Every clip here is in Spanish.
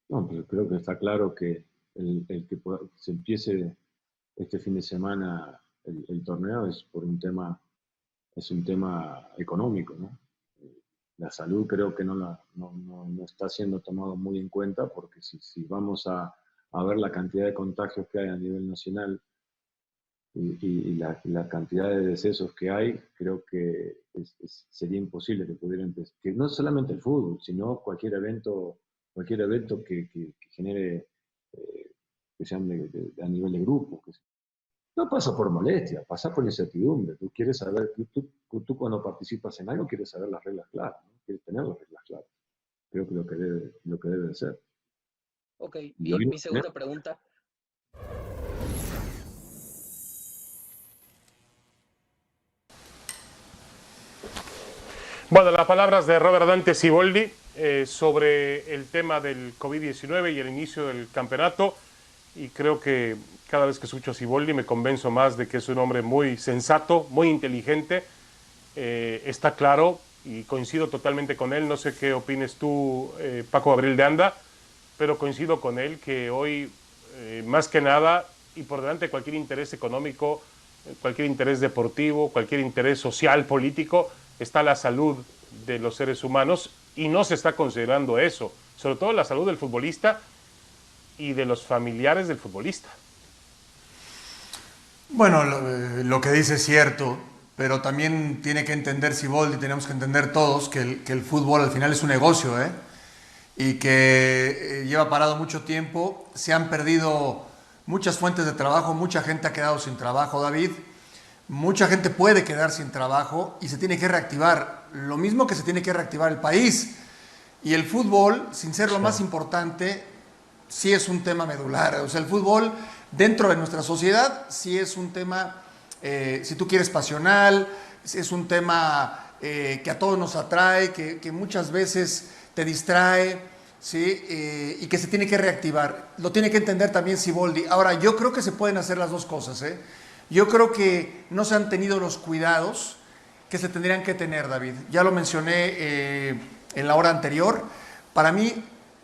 No, pero creo que está claro que se empiece este fin de semana el torneo es por es un tema económico, ¿no? La salud creo que no está siendo tomado muy en cuenta porque si vamos a ver la cantidad de contagios que hay a nivel nacional la cantidad de decesos que hay, creo que sería imposible que pudieran, que no solamente el fútbol, sino cualquier evento que genere, que sean a nivel de grupo. No pasa por molestia, pasa por incertidumbre. Tú quieres saber, tú cuando participas en algo quieres saber las reglas claras, ¿no? Quieres tener las reglas claras. Creo que lo que debe de ser. Ok, Y y hoy no mi segunda tenemos. pregunta. Bueno, las palabras de Robert Dante Siboldi sobre el tema del COVID-19 y el inicio del campeonato. Y creo que cada vez que escucho a Siboldi me convenzo más de que es un hombre muy sensato, muy inteligente. Está claro y coincido totalmente con él. No sé qué opines tú, Paco Gabriel de Anda, pero coincido con él que hoy, más que nada, y por delante cualquier interés económico, cualquier interés deportivo, cualquier interés social, político, está la salud de los seres humanos y no se está considerando eso, sobre todo la salud del futbolista y de los familiares del futbolista. Bueno, lo que dice es cierto, pero también tiene que entender Siboldi, tenemos que entender todos que el fútbol al final es un negocio, ¿eh? Y que lleva parado mucho tiempo, se han perdido muchas fuentes de trabajo, mucha gente ha quedado sin trabajo, David, mucha gente puede quedar sin trabajo y se tiene que reactivar, lo mismo que se tiene que reactivar el país. Y el fútbol, sin ser lo Sí. más importante, sí es un tema medular. O sea, el fútbol dentro de nuestra sociedad sí es un tema, si tú quieres, pasional, es un tema que a todos nos atrae, que muchas veces te distrae, ¿sí? Y que se tiene que reactivar. Lo tiene que entender también Siboldi. Ahora, yo creo que se pueden hacer las dos cosas, ¿eh? Yo creo que no se han tenido los cuidados que se tendrían que tener, David. Ya lo mencioné en la hora anterior. Para mí,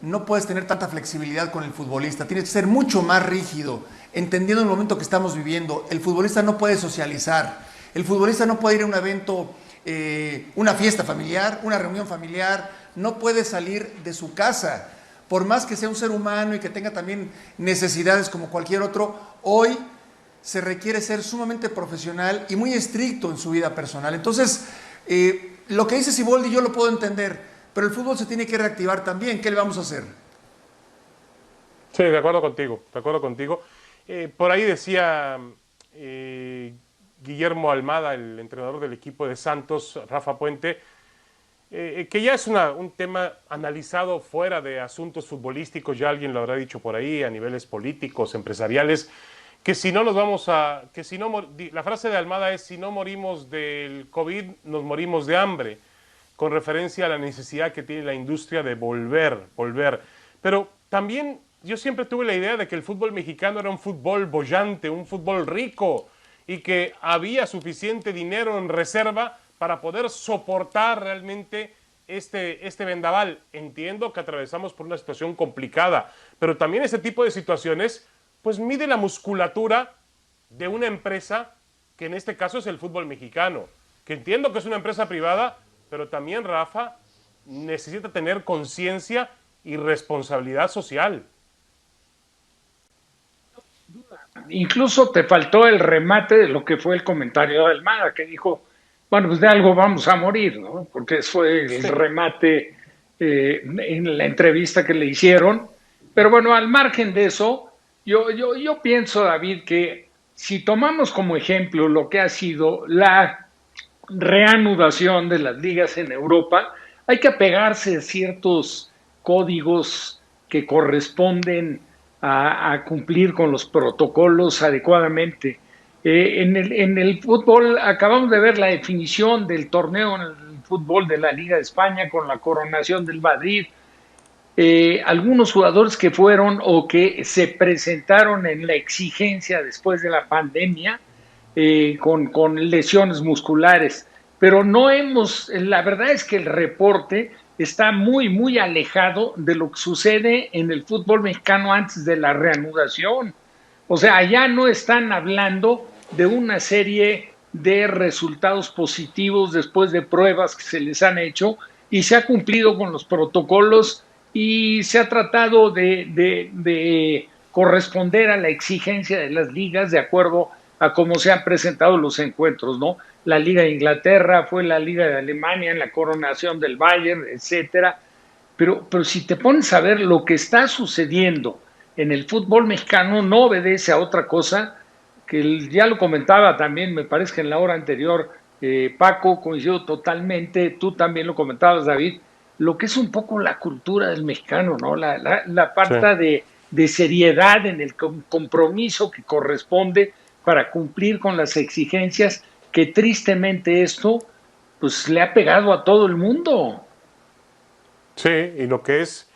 no puedes tener tanta flexibilidad con el futbolista. Tienes que ser mucho más rígido, entendiendo el momento que estamos viviendo. El futbolista no puede socializar. El futbolista no puede ir a un evento, una fiesta familiar, una reunión familiar. No puede salir de su casa. Por más que sea un ser humano y que tenga también necesidades como cualquier otro, hoy se requiere ser sumamente profesional y muy estricto en su vida personal. Entonces, lo que dice Siboldi yo lo puedo entender, pero el fútbol se tiene que reactivar también. ¿Qué le vamos a hacer? Sí, de acuerdo contigo, de acuerdo contigo. Por ahí decía Guillermo Almada, el entrenador del equipo de Santos, Rafa Puente, que ya es un tema analizado fuera de asuntos futbolísticos, ya alguien lo habrá dicho por ahí, a niveles políticos, empresariales, que si no nos vamos a, que si no, la frase de Almada es, si no morimos del COVID, nos morimos de hambre, con referencia a la necesidad que tiene la industria de volver. Pero también yo siempre tuve la idea de que el fútbol mexicano era un fútbol bollante, un fútbol rico, y que había suficiente dinero en reserva para poder soportar realmente este vendaval. Entiendo que atravesamos por una situación complicada, pero también este tipo de situaciones pues mide la musculatura de una empresa que en este caso es el fútbol mexicano, que entiendo que es una empresa privada, pero también, Rafa, necesita tener conciencia y responsabilidad social. Incluso te faltó el remate de lo que fue el comentario de Almada, que dijo, bueno, pues de algo vamos a morir, ¿no? Porque fue el Sí. remate en la entrevista que le hicieron. Pero bueno, al margen de eso, yo pienso, David, que si tomamos como ejemplo lo que ha sido la reanudación de las ligas en Europa, hay que apegarse a ciertos códigos que corresponden a cumplir con los protocolos adecuadamente. En el fútbol acabamos de ver la definición del torneo en el fútbol de la Liga de España con la coronación del Madrid. Algunos jugadores que fueron o que se presentaron en la exigencia después de la pandemia con lesiones musculares. pero no hemos, la verdad es que el reporte está muy, muy alejado de lo que sucede en el fútbol mexicano antes de la reanudación. O sea, allá no están hablando de una serie de resultados positivos después de pruebas que se les han hecho y se ha cumplido con los protocolos y se ha tratado de corresponder a la exigencia de las ligas de acuerdo a cómo se han presentado los encuentros, ¿no? La Liga de Inglaterra, fue la Liga de Alemania en la coronación del Bayern, etcétera. Pero si te pones a ver lo que está sucediendo en el fútbol mexicano, no obedece a otra cosa, que ya lo comentaba también, me parece que en la hora anterior, Paco, coincido totalmente, tú también lo comentabas, David, lo que es un poco la cultura del mexicano, ¿no? La falta Sí. de seriedad en el compromiso que corresponde para cumplir con las exigencias, que tristemente esto pues le ha pegado a todo el mundo. Sí, y lo que es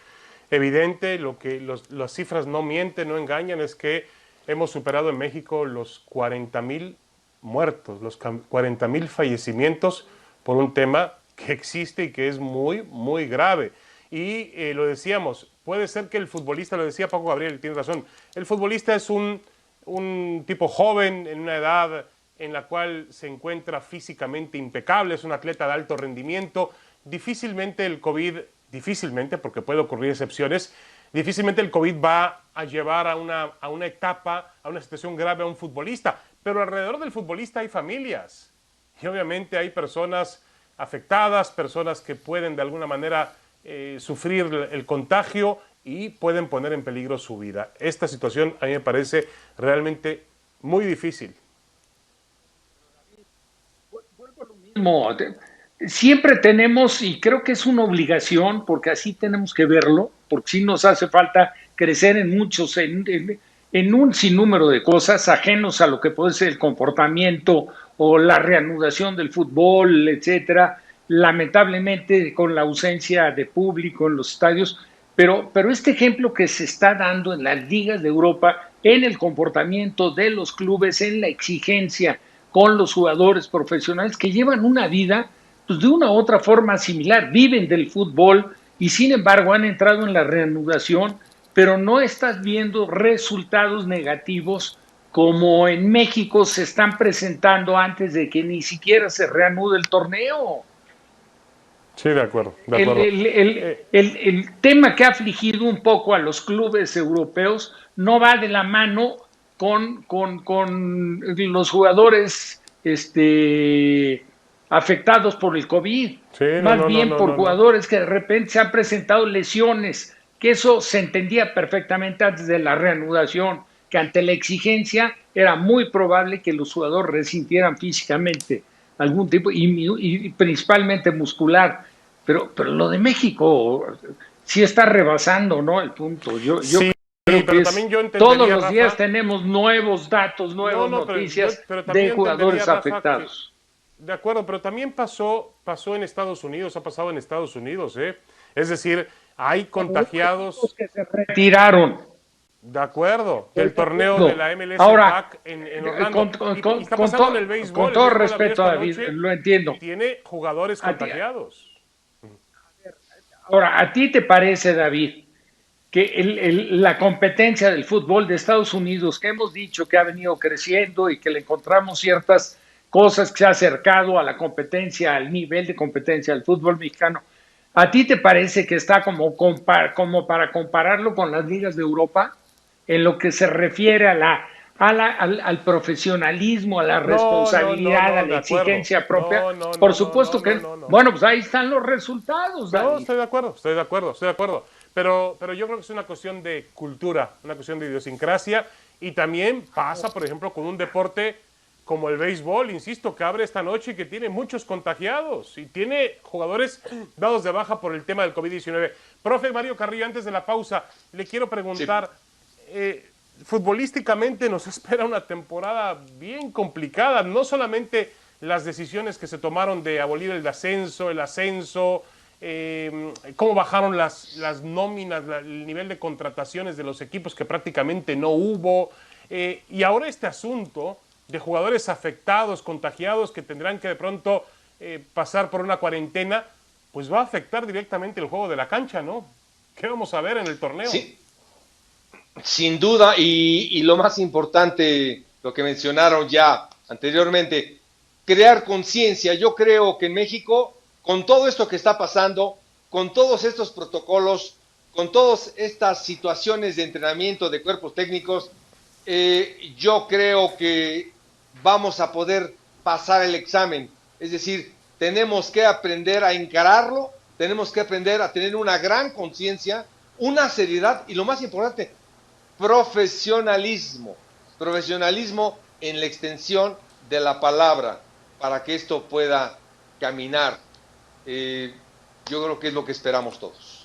evidente, lo que las cifras no mienten, no engañan, es que hemos superado en México los 40,000 muertos, los 40,000 fallecimientos por un tema que existe y que es muy, muy grave. Y lo decíamos, puede ser que el futbolista, lo decía Paco Gabriel, tiene razón, el futbolista es un tipo joven en una edad en la cual se encuentra físicamente impecable, es un atleta de alto rendimiento, difícilmente el COVID, difícilmente, porque puede ocurrir excepciones, difícilmente el COVID va a llevar a una etapa, a una situación grave a un futbolista, pero alrededor del futbolista hay familias y obviamente hay personas afectadas, personas que pueden de alguna manera sufrir el contagio y pueden poner en peligro su vida. Esta situación a mí me parece realmente muy difícil. Siempre tenemos, y creo que es una obligación, porque así tenemos que verlo, porque sí nos hace falta crecer en muchos, en un sinnúmero de cosas ajenos a lo que puede ser el comportamiento o la reanudación del fútbol, etcétera, lamentablemente con la ausencia de público en los estadios, pero este ejemplo que se está dando en las ligas de Europa, en el comportamiento de los clubes, en la exigencia con los jugadores profesionales que llevan una vida pues de una u otra forma similar, viven del fútbol y sin embargo han entrado en la reanudación, pero no estás viendo resultados negativos como en México se están presentando antes de que ni siquiera se reanude el torneo. Sí, de acuerdo, de El, acuerdo. el, el, el, tema que ha afligido un poco a los clubes europeos no va de la mano con los jugadores afectados por el COVID, Sí, no, más no, no, bien no, por no, no. jugadores que de repente se han presentado lesiones, que eso se entendía perfectamente antes de la reanudación, que ante la exigencia era muy probable que los jugadores resintieran físicamente algún tipo, y principalmente muscular, pero lo de México sí está rebasando, ¿no? El punto. Yo Sí, creo que pero también es, yo todos entendería, los días Rafa, tenemos nuevos datos, no, nuevas no, noticias pero de también entendería, jugadores Rafa, que, afectados. de acuerdo, pero también pasó en Estados Unidos, ha pasado en Estados Unidos, ¿eh? Es decir, hay contagiados, Que se retiraron. de acuerdo, Estoy del de torneo de acuerdo. la MLS Ahora, Back en Orlando. Y está con pasando en el béisbol. El todo béisbol abrió respeto, esta David, noche lo entiendo. y tiene jugadores A ti, contagiados. ahora, ¿a ti te parece, David, que la competencia del fútbol de Estados Unidos, que hemos dicho que ha venido creciendo y que le encontramos ciertas cosas que se ha acercado a la competencia, al nivel de competencia del fútbol mexicano, ¿a ti te parece que está como para compararlo con las ligas de Europa en lo que se refiere al profesionalismo, a la No, no, no, responsabilidad, a no, la de acuerdo. exigencia propia? No, no, Por no, no, no, supuesto no, que, no, no. bueno, pues ahí están los resultados, No, David. estoy de acuerdo, estoy de acuerdo, estoy de acuerdo. Pero yo creo que es una cuestión de cultura, una cuestión de idiosincrasia y también pasa, por ejemplo, con un deporte como el béisbol, insisto, que abre esta noche y que tiene muchos contagiados y tiene jugadores dados de baja por el tema del COVID-19. Profe Mario Carrillo, antes de la pausa, le quiero preguntar, futbolísticamente nos espera una temporada bien complicada, no solamente las decisiones que se tomaron de abolir el ascenso, cómo bajaron las nóminas, el nivel de contrataciones de los equipos que prácticamente no hubo, y ahora este asunto de jugadores afectados, contagiados, que tendrán que de pronto pasar por una cuarentena, pues va a afectar directamente el juego de la cancha, ¿no? ¿Qué vamos a ver en el torneo? Sí, sin duda, y lo más importante, lo que mencionaron ya anteriormente, crear conciencia. Yo creo que en México, con todo esto que está pasando, con todos estos protocolos, con todas estas situaciones de entrenamiento de cuerpos técnicos, yo creo que vamos a poder pasar el examen. Es decir, tenemos que aprender a encararlo, tenemos que aprender a tener una gran conciencia, una seriedad y lo más importante, profesionalismo. Profesionalismo en la extensión de la palabra para que esto pueda caminar. Yo creo que es lo que esperamos todos.